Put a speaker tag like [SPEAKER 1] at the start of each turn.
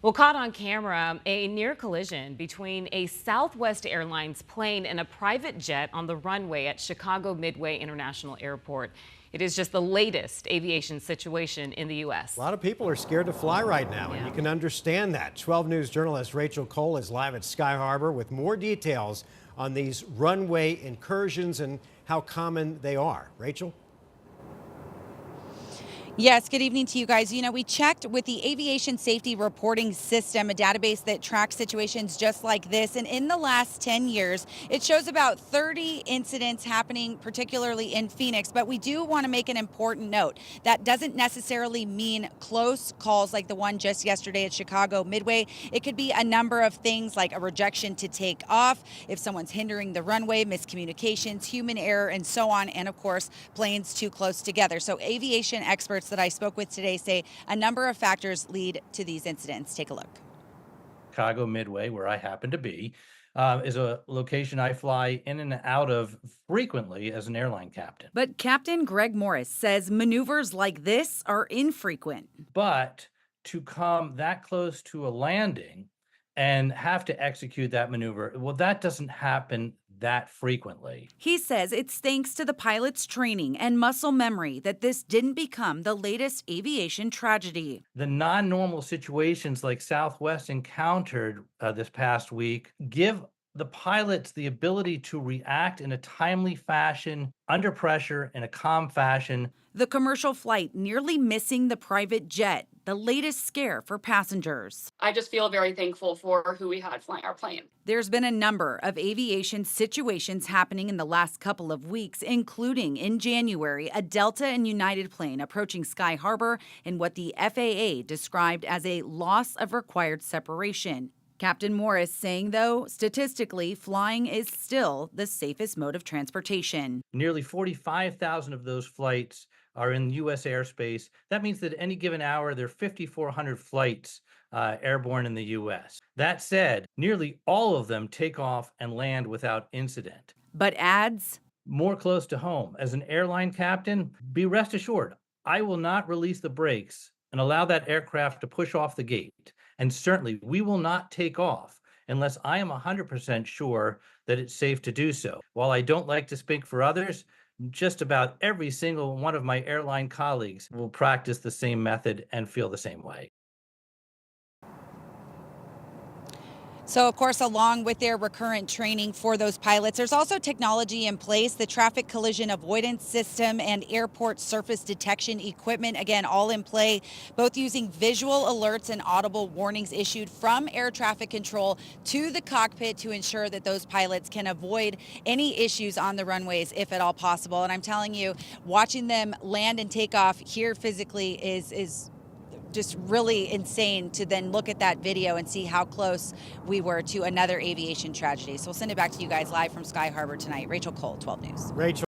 [SPEAKER 1] Well, caught on camera, a near collision between a Southwest Airlines plane and a private jet on the runway at Chicago Midway International Airport. It is just the latest aviation situation in the U.S.
[SPEAKER 2] A lot of people are scared to fly right now, and you can understand that. 12 News journalist Rachel Cole is live at Sky Harbor with more details on these runway incursions and how common they are. Rachel?
[SPEAKER 3] Yes, good evening to you guys. You know, we checked with the Aviation Safety Reporting System, a database that tracks situations just like this. And in the last 10 years, it shows about 30 incidents happening, particularly in Phoenix. But we do want to make an important note. That doesn't necessarily mean close calls like the one just yesterday at Chicago Midway. It could be a number of things like a rejection to take off, if someone's hindering the runway, miscommunications, human error, and so on. And of course, planes too close together. So aviation experts that I spoke with today say a number of factors lead to these incidents. Take a look.
[SPEAKER 4] Chicago Midway, where I happen to be, is a location I fly in and out of frequently as an airline captain.
[SPEAKER 3] But Captain Greg Morris says maneuvers like this are infrequent.
[SPEAKER 4] But to come that close to a landing and have to execute that maneuver, well, that doesn't happen that frequently.
[SPEAKER 3] He says it's thanks to the pilot's training and muscle memory that this didn't become the latest aviation tragedy.
[SPEAKER 4] The non-normal situations like Southwest encountered this past week give the pilots the ability to react in a timely fashion, under pressure, in a calm fashion.
[SPEAKER 3] The commercial flight nearly missing the private jet, the latest scare for passengers.
[SPEAKER 5] I just feel very thankful for who we had flying our plane.
[SPEAKER 3] There's been a number of aviation situations happening in the last couple of weeks, including in January, a Delta and United plane approaching Sky Harbor in what the FAA described as a loss of required separation. Captain Morris saying, though, statistically, flying is still the safest mode of transportation.
[SPEAKER 4] Nearly 45,000 of those flights are in U.S. airspace. That means that at any given hour, there are 5,400 flights airborne in the U.S. That said, nearly all of them take off and land without incident.
[SPEAKER 3] But adds,
[SPEAKER 4] more close to home, as an airline captain, be rest assured, I will not release the brakes and allow that aircraft to push off the gate. And certainly, we will not take off unless I am 100% sure that it's safe to do so. While I don't like to speak for others, just about every single one of my airline colleagues will practice the same method and feel the same way.
[SPEAKER 3] So, of course, along with their recurrent training for those pilots, there's also technology in place, the traffic collision avoidance system and airport surface detection equipment, again, all in play, both using visual alerts and audible warnings issued from air traffic control to the cockpit to ensure that those pilots can avoid any issues on the runways if at all possible. And I'm telling you, watching them land and take off here physically is just really insane to then look at that video and see how close we were to another aviation tragedy. So we'll send it back to you guys live from Sky Harbor tonight. Rachel Cole, 12 News.
[SPEAKER 2] Rachel.